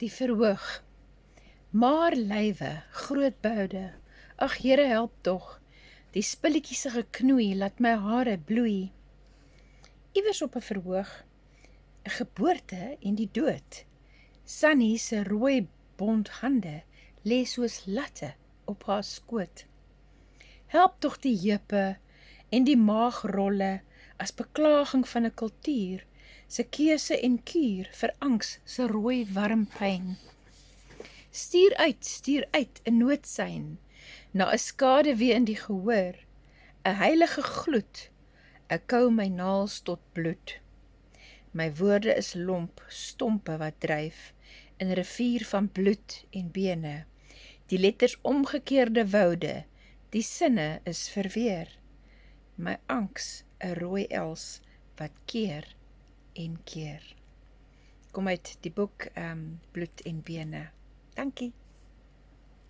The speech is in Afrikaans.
die verhoog. Maar lywe, groot boude, ag Here help tog, die spilletjie se geknoei, laat my hare bloei. Iewers op 'n verhoog, 'n geboorte en die dood. Sunny se rooi bont hande, lê soos latte op haar skoot. Help tog die heupe en die maagrolle, as beklaging van 'n kultuur, se keuse en kuur vir angs se rooi warm pyn. Stuur uit 'n noodsein, na 'n skadewee in die gehoor, 'n heilige gloed, 'n kou my naels tot bloed. My woorde is lomp, stompe wat dryf, in 'n rivier van bloed en bene, die letters omgekeerde woude, die sinne is verweer. My angs 'n rooi els, wat keer en keer. Kom uit die boek Bloed en Bene. Dankie.